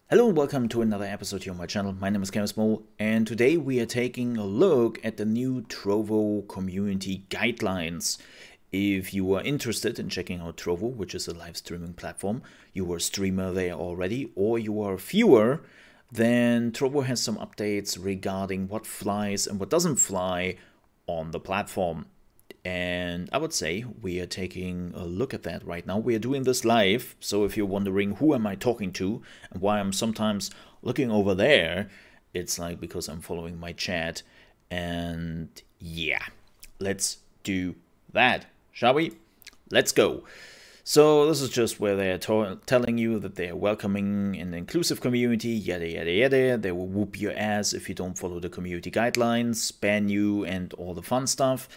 Hello and welcome to another episode here on my channel. My name is ChaosMole and today we are taking a look at the new Trovo community guidelines. If you are interested in checking out Trovo, which is a live streaming platform, you are a streamer there already, or you are a viewer, then Trovo has some updates regarding what flies and what doesn't fly on the platform. And I would say we are taking a look at that right now. We are doing this live, so if you're wondering who am I talking to and why I'm sometimes looking over there, it's like because I'm following my chat. And yeah, let's do that, shall we? Let's go. So this is just where they're telling you that they're welcoming an inclusive community, yada yada yada. They will whoop your ass if you don't follow the community guidelines, ban you and all the fun stuff.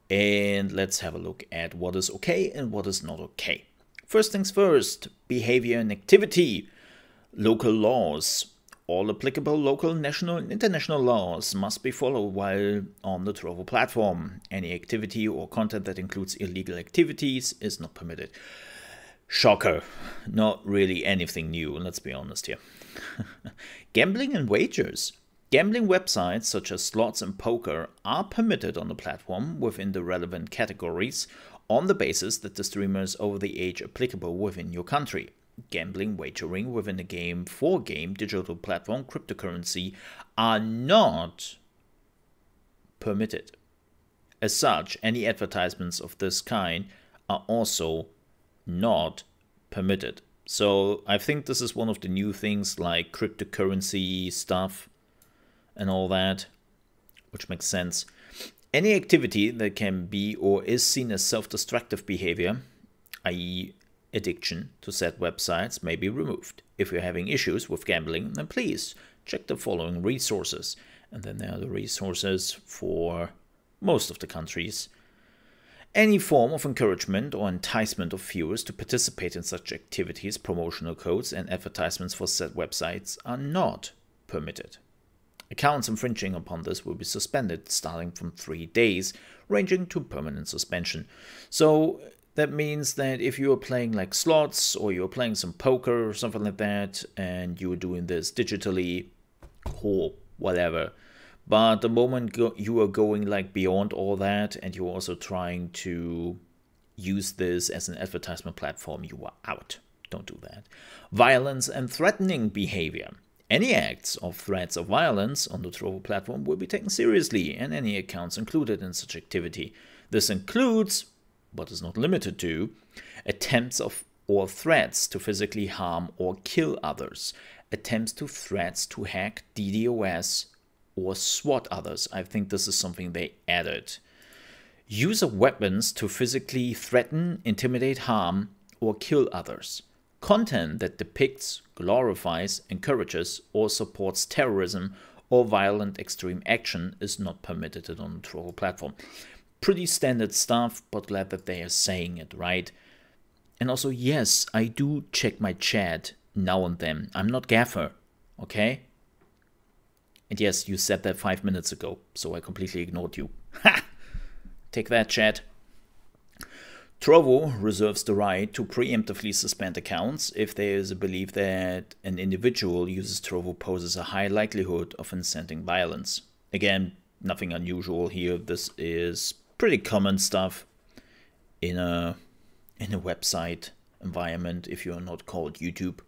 And let's have a look at what is okay and what is not okay. First things first, behavior and activity. Local laws. All applicable local, national, and international laws must be followed while on the Trovo platform. Any activity or content that includes illegal activities is not permitted. Shocker. Not really anything new, let's be honest here. Gambling and wagers. Gambling websites such as slots and poker are permitted on the platform within the relevant categories on the basis that the streamer is over the age applicable within your country. Gambling, wagering within a game, for game, digital platform, cryptocurrency are not permitted. As such, any advertisements of this kind are also not permitted. So I think this is one of the new things like cryptocurrency stuff and all that, which makes sense. Any activity that can be or is seen as self-destructive behavior, i.e. addiction to said websites, may be removed. If you're having issues with gambling, then please check the following resources. And then there are the resources for most of the countries. Any form of encouragement or enticement of viewers to participate in such activities, promotional codes, and advertisements for said websites are not permitted. Accounts infringing upon this will be suspended starting from 3 days, ranging to permanent suspension. So that means that if you are playing like slots or you're playing some poker or something like that, and you're doing this digitally or whatever, but the moment you are going like beyond all that and you're also trying to use this as an advertisement platform, you are out. Don't do that. Violence and threatening behavior. Any acts of threats of violence on the Trovo platform will be taken seriously, and any accounts included in such activity. This includes, but is not limited to, attempts of or threats to physically harm or kill others, attempts to threats to hack DDoS or SWAT others. I think this is something they added. Use of weapons to physically threaten, intimidate, harm, or kill others. Content that depicts, glorifies, encourages, or supports terrorism or violent extreme action is not permitted on the Trovo platform. Pretty standard stuff, but glad that they are saying it, right? And also, yes, I do check my chat now and then. I'm not gaffer, okay? And yes, you said that 5 minutes ago, so I completely ignored you. Ha! Take that, chat. Trovo reserves the right to preemptively suspend accounts if there is a belief that an individual uses Trovo poses a high likelihood of inciting violence. Again, nothing unusual here. This is pretty common stuff in a website environment if you're not called YouTube.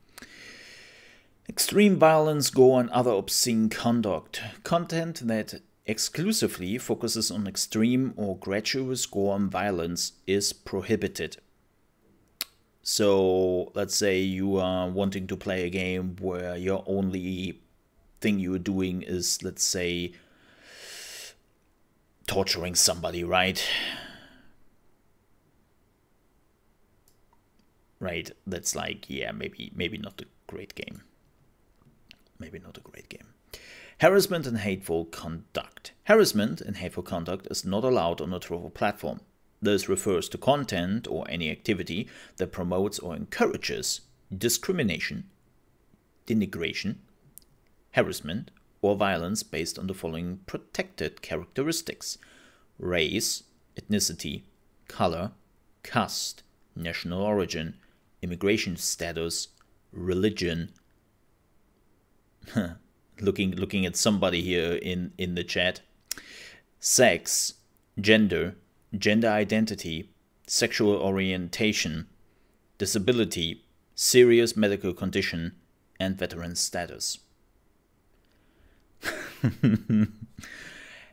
Extreme violence, gore, and other obscene conduct. Content that exclusively focuses on extreme or gratuitous gore and violence is prohibited. So let's say you are wanting to play a game where your only thing you're doing is, let's say, torturing somebody, right? Right, that's like, yeah, maybe not a great game. Maybe not a great game. Harassment and hateful conduct. Harassment and hateful conduct is not allowed on the Trovo platform. This refers to content or any activity that promotes or encourages discrimination, denigration, harassment, or violence based on the following protected characteristics: race, ethnicity, color, caste, national origin, immigration status, religion, looking at somebody here in the chat. Sex, gender, gender identity, sexual orientation, disability, serious medical condition, and veteran status.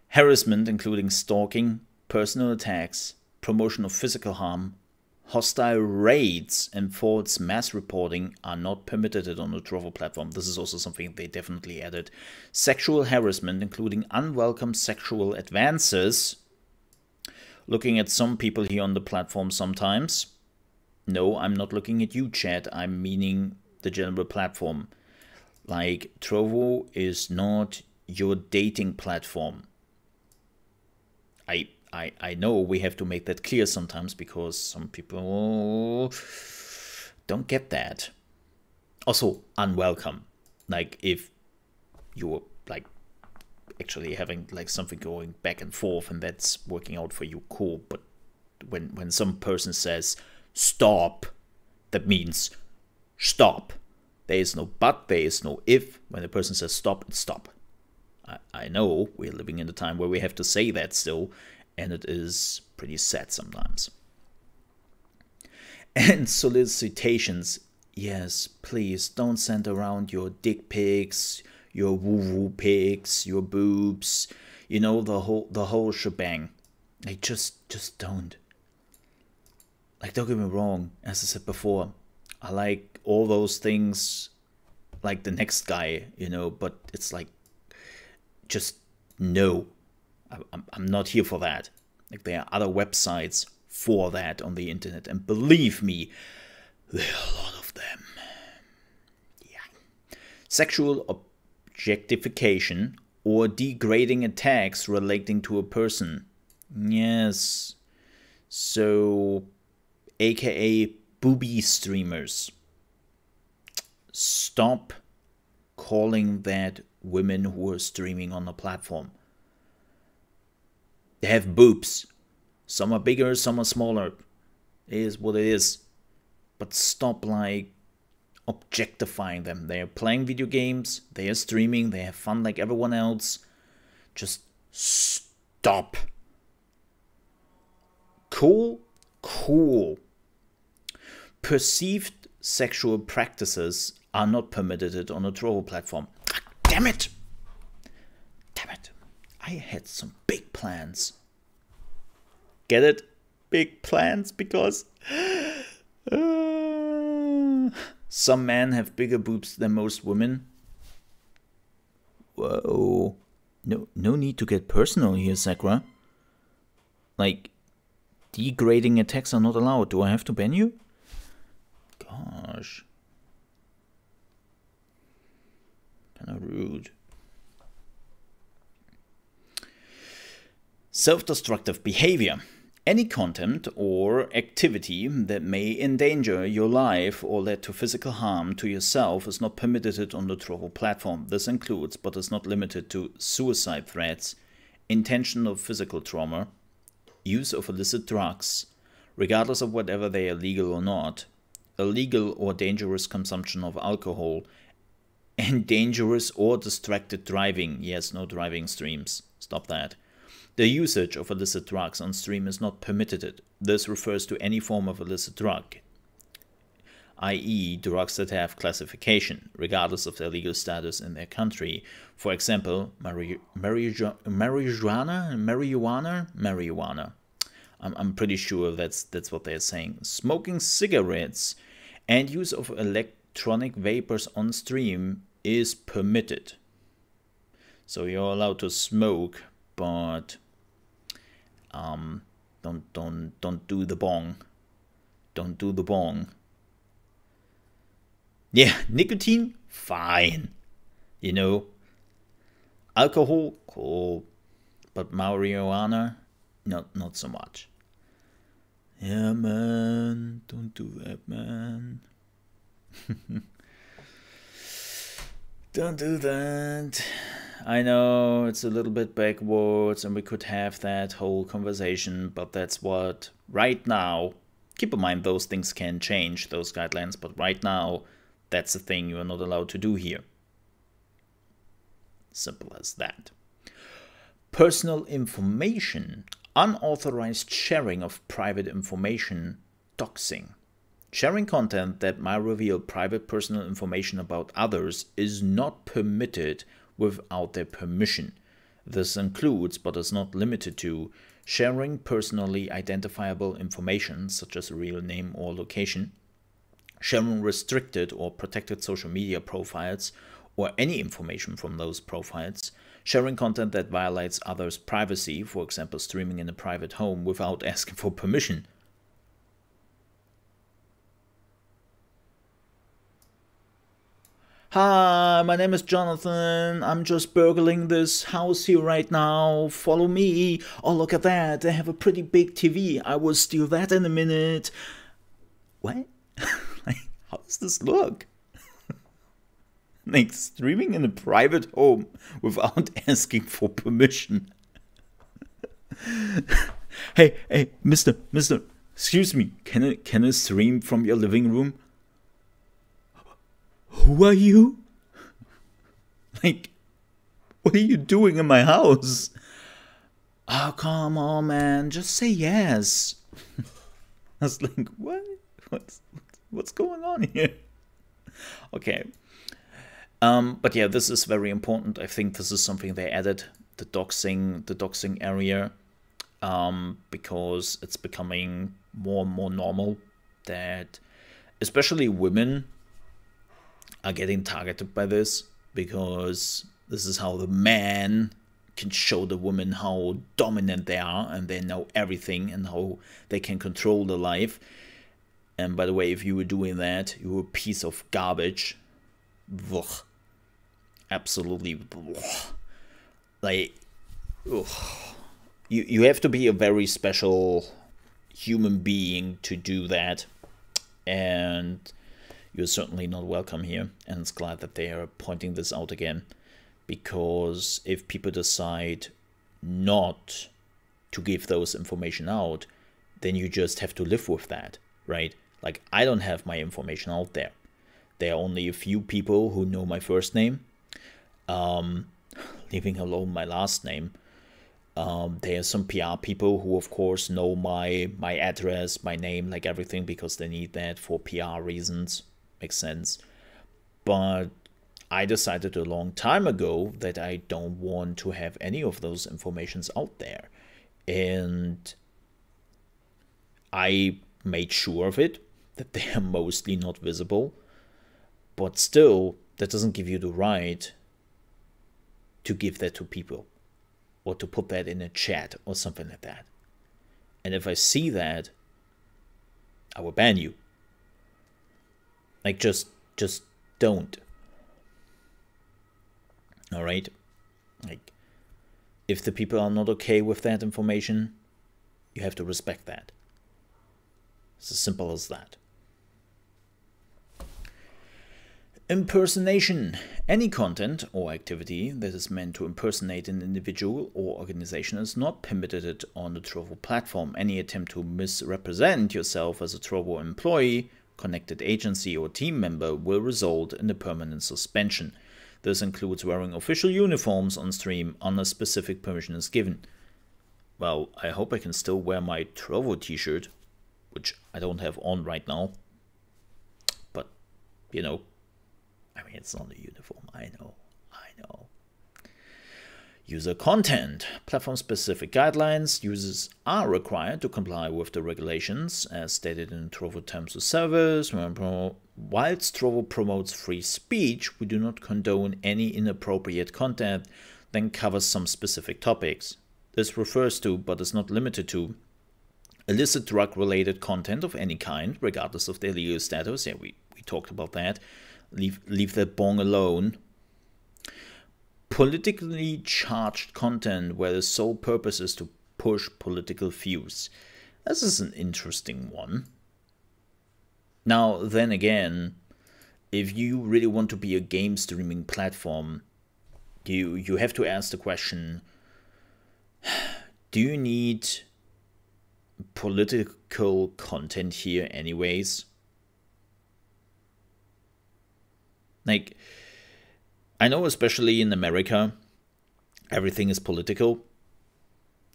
Harassment, including stalking, personal attacks, promotion of physical harm, hostile raids, and false mass reporting are not permitted on the Trovo platform. This is also something they definitely added. Sexual harassment, including unwelcome sexual advances. Looking at some people here on the platform sometimes. No, I'm not looking at you, chat. I'm meaning the general platform. Like, Trovo is not your dating platform. I know we have to make that clear sometimes because some people don't get that. Also, unwelcome. Like, if you're like actually having like something going back and forth and that's working out for you, cool. But when some person says stop, that means stop. There is no but, there is no if. When a person says stop, it's stop. I know we're living in a time where we have to say that still, and it is pretty sad sometimes. And solicitations. Yes, please don't send around your dick pics, your woo-woo pics, your boobs, you know, the whole shebang. Like, just don't. Like, don't get me wrong, as I said before, I like all those things like the next guy, you know, but it's like, just no. I'm not here for that. Like, there are other websites for that on the internet, and believe me, there are a lot of them. Yeah. Sexual objectification or degrading attacks relating to a person. Yes. So, aka booby streamers. Stop calling that women who are streaming on the platform. They have boobs. Some are bigger, some are smaller. It is what it is. But stop like objectifying them. They are playing video games, they are streaming, they have fun like everyone else. Just stop. Cool? Cool. Perceived sexual practices are not permitted on a Trovo platform. Damn it! Damn it. I had some big plans. Get it? Big plans, because some men have bigger boobs than most women. Whoa. No need to get personal here, Sakura. Like, degrading attacks are not allowed. Do I have to ban you? Gosh. Kinda rude. Self-destructive behavior. Any content or activity that may endanger your life or lead to physical harm to yourself is not permitted on the Trovo platform. This includes, but is not limited to, suicide threats, intentional physical trauma, use of illicit drugs, regardless of whether they are legal or not, illegal or dangerous consumption of alcohol, and dangerous or distracted driving. Yes, no driving streams. Stop that. The usage of illicit drugs on stream is not permitted. This refers to any form of illicit drug, i.e. drugs that have classification, regardless of their legal status in their country. For example, marijuana. I'm pretty sure that's what they're saying. Smoking cigarettes and use of electronic vapors on stream is permitted. So you're allowed to smoke, but don't do the bong. Don't do the bong. Yeah, nicotine, fine. You know, alcohol, cool, but marijuana, not so much. Yeah, man, don't do that, man. Don't do that. I know it's a little bit backwards and we could have that whole conversation, but that's what right now, keep in mind those things can change, those guidelines, but right now that's the thing you are not allowed to do here. Simple as that. Personal information, unauthorized sharing of private information, doxing. Sharing content that might reveal private personal information about others is not permitted without their permission. This includes, but is not limited to, sharing personally identifiable information such as a real name or location, sharing restricted or protected social media profiles or any information from those profiles, sharing content that violates others' privacy, for example streaming in a private home without asking for permission. Hi, my name is Jonathan. I'm just burgling this house here right now. Follow me. Oh, look at that. They have a pretty big TV. I will steal that in a minute. What? Like, how does this look? Like streaming in a private home without asking for permission. Hey, mister, excuse me. Can I stream from your living room? Who are you? Like, what are you doing in my house? Oh, come on, man. Just say yes. I was like, what? What's going on here? Okay. But yeah, this is very important. I think this is something they added, the doxing area, because it's becoming more and more normal that especially women are getting targeted by this, because this is how the man can show the woman how dominant they are and they know everything and how they can control their life. And by the way, if you were doing that, you were a piece of garbage. Ugh. Absolutely. Ugh. Like, ugh. You have to be a very special human being to do that, and you're certainly not welcome here. And it's glad that they are pointing this out again, because if people decide not to give those information out, then you just have to live with that, right? Like, I don't have my information out there. There are only a few people who know my first name, leaving alone my last name. There are some PR people who, of course, know my address, my name, like everything, because they need that for PR reasons. Makes sense. But I decided a long time ago that I don't want to have any of those informations out there. And I made sure of it, that they are mostly not visible. But still, that doesn't give you the right to give that to people, or to put that in a chat or something like that. And if I see that, I will ban you. Like, just don't. All right? Like, if the people are not okay with that information, you have to respect that. It's as simple as that. Impersonation. Any content or activity that is meant to impersonate an individual or organization is not permitted on the Trovo platform. Any attempt to misrepresent yourself as a Trovo employee, connected agency, or team member will result in a permanent suspension. This includes wearing official uniforms on stream unless specific permission is given. Well, I hope I can still wear my Trovo t-shirt, which I don't have on right now. But, you know, I mean, it's not a uniform. I know. User content. Platform-specific guidelines. Users are required to comply with the regulations as stated in Trovo Terms of Service. Whilst Trovo promotes free speech, we do not condone any inappropriate content that covers some specific topics. This refers to, but is not limited to, illicit drug-related content of any kind, regardless of their legal status. Yeah, we talked about that. Leave that bong alone. Politically charged content where the sole purpose is to push political views. This is an interesting one. Now, then again, if you really want to be a game streaming platform, you have to ask the question, do you need political content here anyways? Like, I know especially in America, everything is political.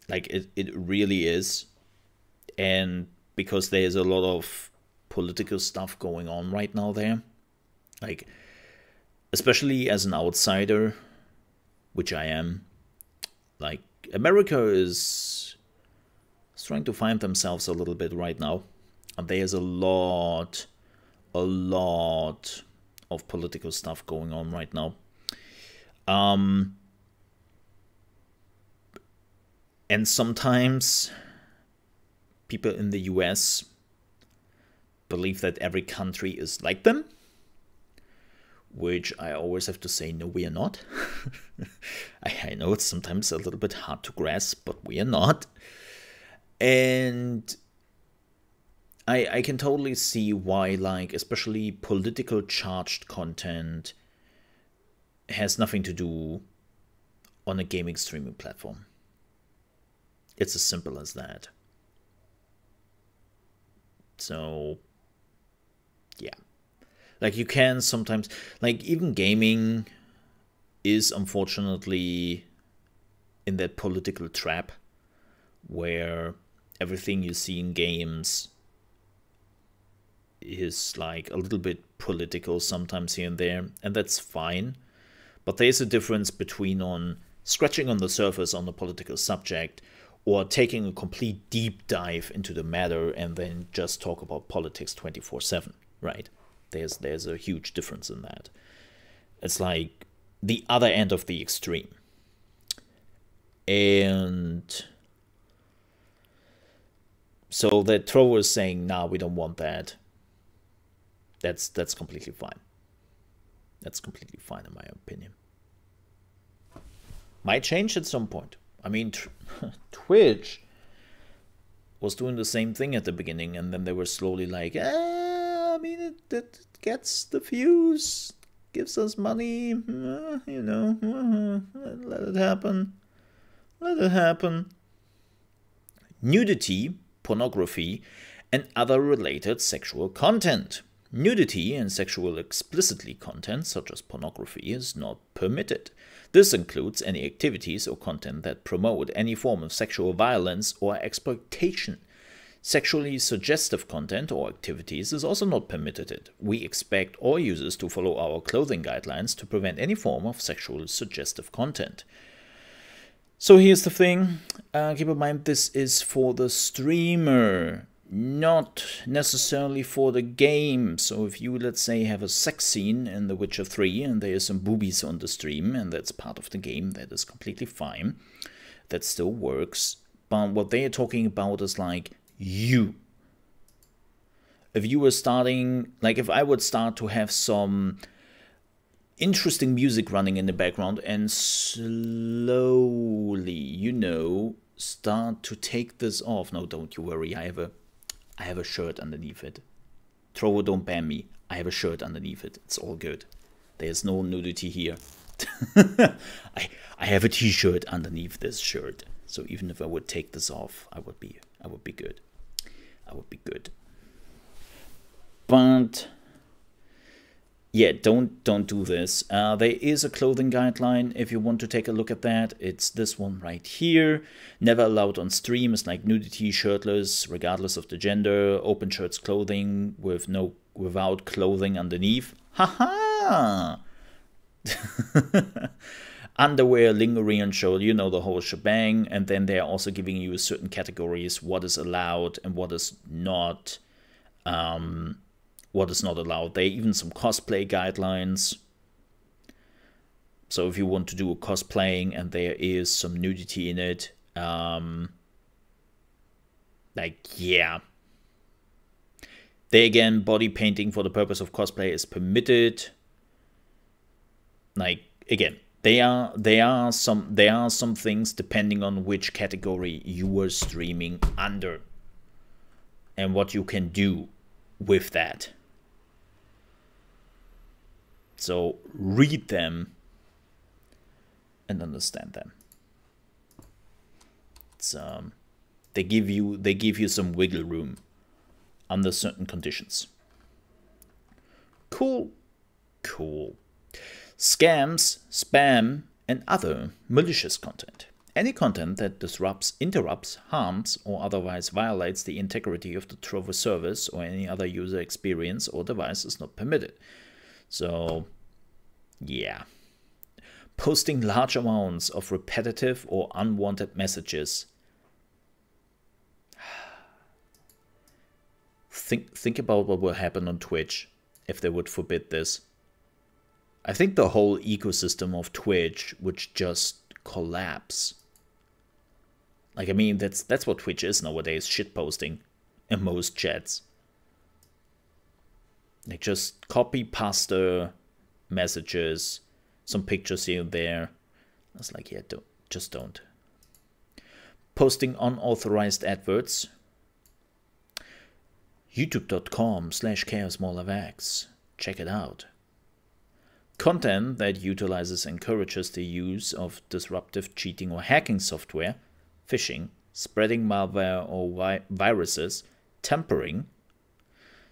Like it really is. And because there's a lot of political stuff going on right now there, like, especially as an outsider, which I am, like, America is trying to find themselves a little bit right now. And there's a lot of political stuff going on right now. And sometimes people in the US believe that every country is like them, which I always have to say, no, we are not. I know it's sometimes a little bit hard to grasp, but we are not. And I can totally see why, like, especially political charged content has nothing to do on a gaming streaming platform. It's as simple as that. So, yeah. Like, you can sometimes, like, even gaming is unfortunately in that political trap where everything you see in games is like a little bit political sometimes here and there, and that's fine. But there's a difference between on scratching on the surface on the political subject or taking a complete deep dive into the matter and then just talk about politics 24/7, right? There's a huge difference in that. It's like the other end of the extreme. And so that Trovo is saying, nah, we don't want that. That's completely fine. That's completely fine in my opinion. Might change at some point. I mean, Twitch was doing the same thing at the beginning, and then they were slowly like, I mean, it gets the views, gives us money, you know, let it happen. Let it happen. Nudity, pornography, and other related sexual content. Nudity and sexual explicitly content, such as pornography, is not permitted. This includes any activities or content that promote any form of sexual violence or exploitation. Sexually suggestive content or activities is also not permitted. We expect all users to follow our clothing guidelines to prevent any form of sexually suggestive content. So here's the thing, keep in mind this is for the streamer, not necessarily for the game. So if you, let's say, have a sex scene in The Witcher 3 and there are some boobies on the stream and that's part of the game, that is completely fine. That still works. But what they are talking about is like you. If you were starting, like if I would start to have some interesting music running in the background and slowly, you know, start to take this off. No, don't you worry, I have a shirt underneath it. Trovo, don't ban me. I have a shirt underneath it. It's all good. There's no nudity here. I have a t-shirt underneath this shirt. So even if I would take this off, I would be good. I would be good. But yeah, don't do this. There is a clothing guideline if you want to take a look at that. It's this one right here. Never allowed on stream is like nudity, shirtless, regardless of the gender, open shirts, clothing without clothing underneath. Haha. Underwear, lingerie, and show, you know, the whole shebang. And then they're also giving you certain categories, what is allowed and what is not. What is not allowed. There are even some cosplay guidelines. So if you want to do a cosplaying and there is some nudity in it, like, yeah. There again, body painting for the purpose of cosplay is permitted. Like, again, there are some things depending on which category you are streaming under and what you can do with that. So read them and understand them. It's, they give you some wiggle room under certain conditions. Cool. Scams, spam, and other malicious content. Any content that disrupts, interrupts, harms, or otherwise violates the integrity of the Trovo service or any other user experience or device is not permitted. So, yeah. Posting large amounts of repetitive or unwanted messages. Think about what will happen on Twitch if they would forbid this. I think the whole ecosystem of Twitch would just collapse. Like, I mean, that's what Twitch is nowadays, shitposting in most chats. Like, just copy pasta messages, some pictures here and there. I was like, yeah, just don't. Posting unauthorized adverts. youtube.com/ChaosMoleFX. Check it out. Content that utilizes, encourages the use of disruptive cheating or hacking software, phishing, spreading malware or viruses, tampering,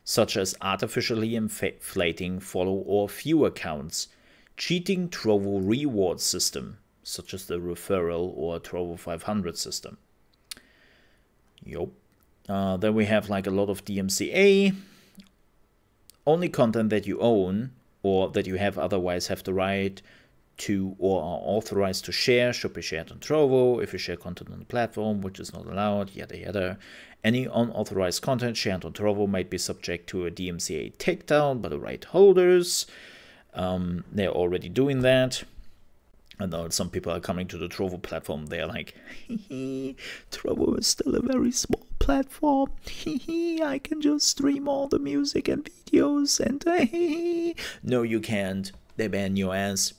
such as artificially inflating follow or view accounts, cheating Trovo reward system, such as the referral or Trovo 500 system. Yup. Then we have like a lot of DMCA. Only content that you own or that you have otherwise have the right to or are authorized to share should be shared on Trovo. If you share content on the platform, which is not allowed, yada yada. Any unauthorized content shared on Trovo might be subject to a DMCA takedown by the right holders. They're already doing that. And now some people are coming to the Trovo platform. They're like, Trovo is still a very small platform. I can just stream all the music and videos. And no, you can't. They ban your ass.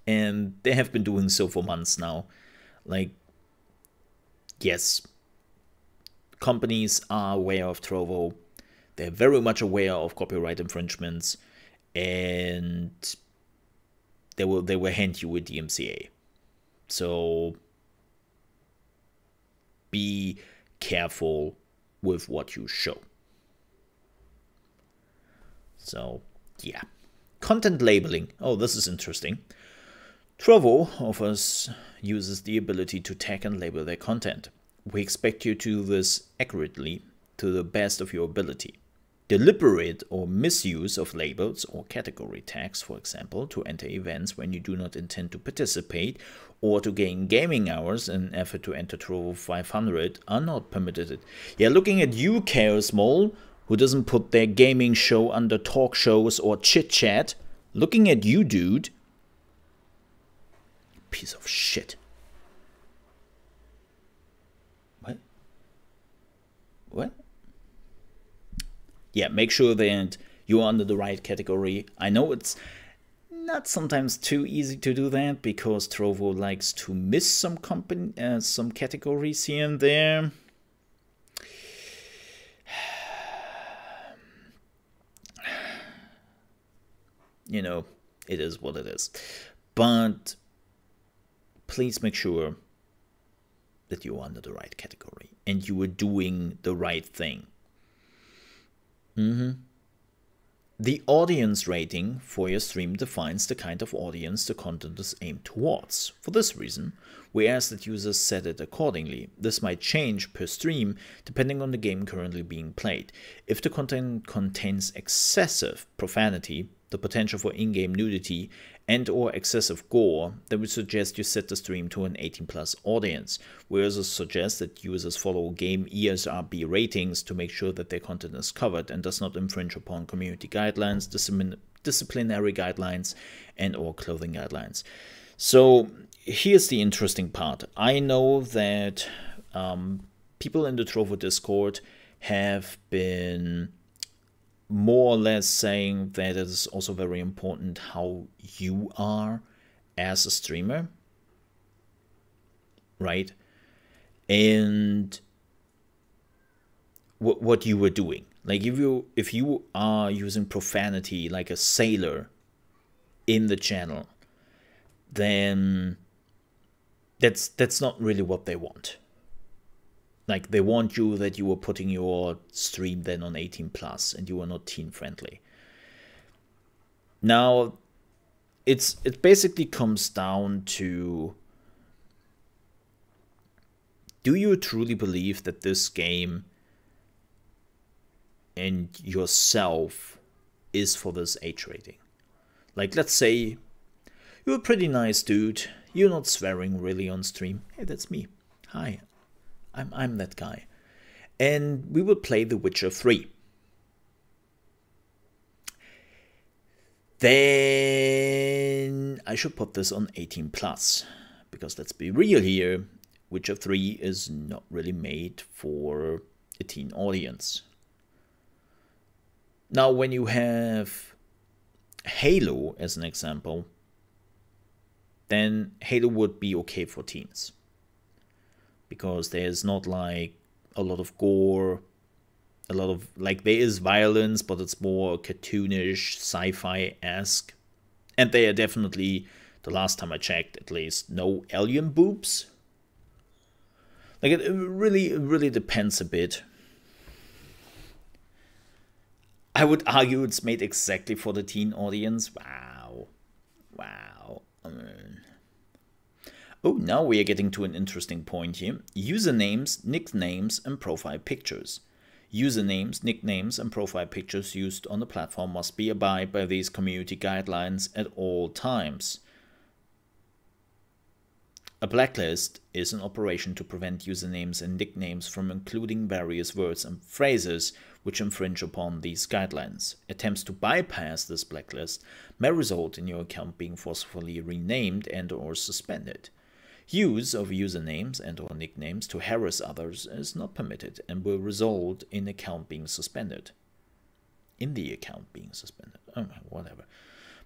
And they have been doing so for months now. Like, yes, companies are aware of Trovo. They're very much aware of copyright infringements. And they will hand you a DMCA. So be careful with what you show. So yeah. Content labeling. Oh, this is interesting. Trovo offers users the ability to tag and label their content. We expect you to do this accurately to the best of your ability. Deliberate or misuse of labels or category tags, for example, to enter events when you do not intend to participate or to gain gaming hours in an effort to enter Trovo 500 are not permitted. Yeah, looking at you, ChaosMole, who doesn't put their gaming show under talk shows or chit-chat. Looking at you, dude. Piece of shit. What? What? Yeah, make sure that you're under the right category. I know it's not sometimes too easy to do that because Trovo likes to miss some categories here and there. You know, it is what it is. But please make sure that you're under the right category and you are doing the right thing. The audience rating for your stream defines the kind of audience the content is aimed towards. For this reason, we ask that users set it accordingly. This might change per stream depending on the game currently being played. If the content contains excessive profanity, the potential for in-game nudity, and or excessive gore, then we suggest you set the stream to an 18+ audience. We also suggest that users follow game ESRB ratings to make sure that their content is covered and does not infringe upon community guidelines, disciplinary guidelines, and or clothing guidelines. So here's the interesting part. I know that people in the Trovo Discord have been more or less saying that it is also very important how you are as a streamer, right? And what you were doing. Like if you are using profanity like a sailor in the channel, then that's not really what they want. Like, they want you that you are putting your stream then on 18+ and you are not teen friendly. Now, it basically comes down to, do you truly believe that this game and yourself is for this age rating? Like, let's say you're a pretty nice dude, you're not swearing really on stream. Hey, that's me. Hi, I'm that guy. And we will play The Witcher 3. Then I should put this on 18 plus, because let's be real here, Witcher 3 is not really made for a teen audience. Now, when you have Halo as an example, then Halo would be okay for teens, because there's not like a lot of gore, a lot of, like, there is violence, but it's more cartoonish, sci-fi-esque. And they are definitely, the last time I checked at least, no alien boobs. Like, it really depends a bit. I would argue it's made exactly for the teen audience. Wow. Oh, now we are getting to an interesting point here. Usernames, nicknames, and profile pictures. Usernames, nicknames, and profile pictures used on the platform must be abide by these community guidelines at all times. A blacklist is an operation to prevent usernames and nicknames from including various words and phrases which infringe upon these guidelines. Attempts to bypass this blacklist may result in your account being forcefully renamed and/or suspended. Use of usernames and/or nicknames to harass others is not permitted and will result in the account being suspended. Oh, whatever.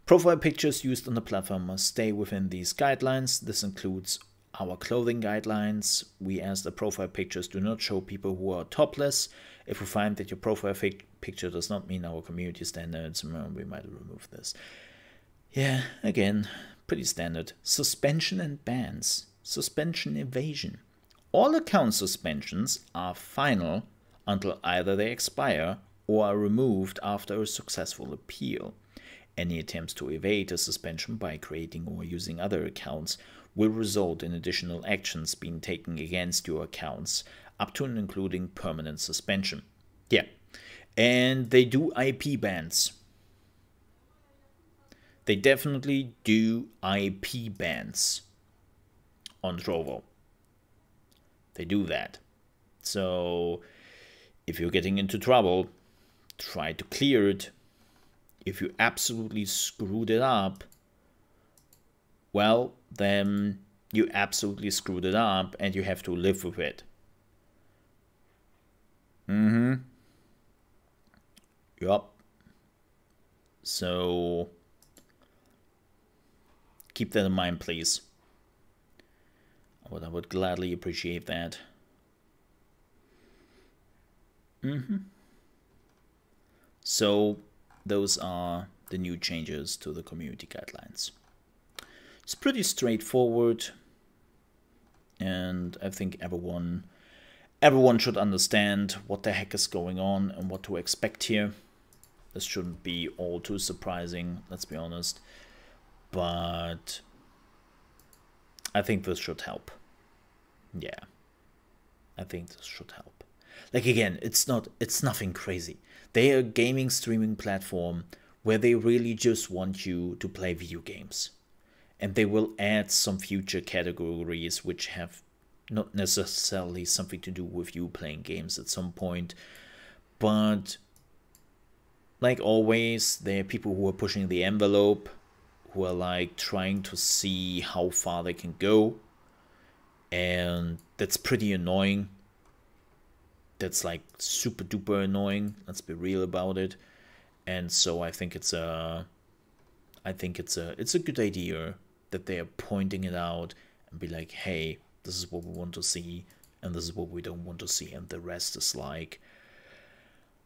Profile pictures used on the platform must stay within these guidelines. This includes our clothing guidelines. We ask that profile pictures do not show people who are topless. If we find that your profile picture does not meet our community standards, we might remove this. Yeah, again, pretty standard. Suspension and bans. Suspension evasion. All account suspensions are final until either they expire or are removed after a successful appeal. Any attempts to evade a suspension by creating or using other accounts will result in additional actions being taken against your accounts, up to and including permanent suspension. Yeah, and they do IP bans. They definitely do IP bans on Trovo. They do that. So if you're getting into trouble, try to clear it. If you absolutely screwed it up, well, then you absolutely screwed it up and you have to live with it. Yup. So keep that in mind, please. I would gladly appreciate that. So those are the new changes to the community guidelines. It's pretty straightforward, and I think everyone should understand what the heck is going on and what to expect here. This shouldn't be all too surprising, let's be honest, but I think this should help. Yeah, I think this should help. Like, again, it's nothing crazy. They are a gaming streaming platform where they really just want you to play video games. And they will add some future categories which have not necessarily something to do with you playing games at some point. But like always, there are people who are pushing the envelope, who are like trying to see how far they can go. And that's pretty annoying. That's like super duper annoying. Let's be real about it. And so I think it's a good idea that they are pointing it out and be like, hey, this is what we want to see and this is what we don't want to see, and the rest is like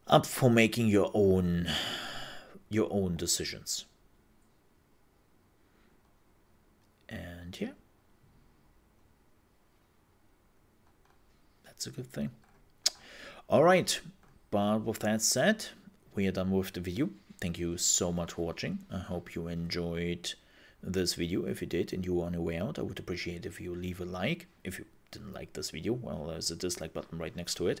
up for making your own decisions. And yeah, that's a good thing. All right, but with that said, we are done with the video. Thank you so much for watching. I hope you enjoyed this video. If you did and you were on your way out, I would appreciate if you leave a like. If you didn't like this video, well, there's a dislike button right next to it.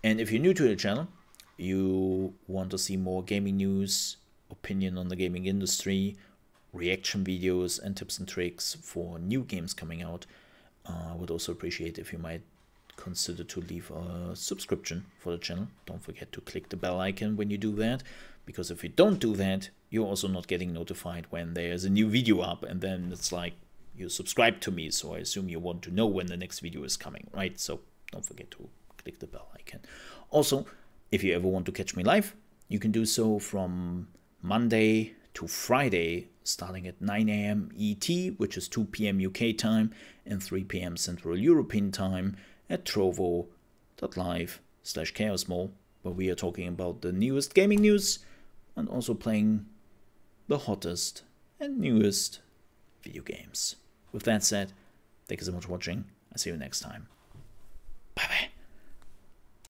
And if you're new to the channel, you want to see more gaming news, opinion on the gaming industry, reaction videos, and tips and tricks for new games coming out, I would also appreciate if you might consider to leave a subscription for the channel. Don't forget to click the bell icon when you do that, because if you don't do that, you're also not getting notified when there's a new video up, and then it's like you subscribe to me, so I assume you want to know when the next video is coming, right? So don't forget to click the bell icon. Also, if you ever want to catch me live, you can do so from Monday to Friday, starting at 9 AM ET, which is 2 PM UK time, and 3 PM Central European time, at trovo.live/ChaosMole, where we are talking about the newest gaming news and also playing the hottest and newest video games. With that said, thank you so much for watching. I'll see you next time.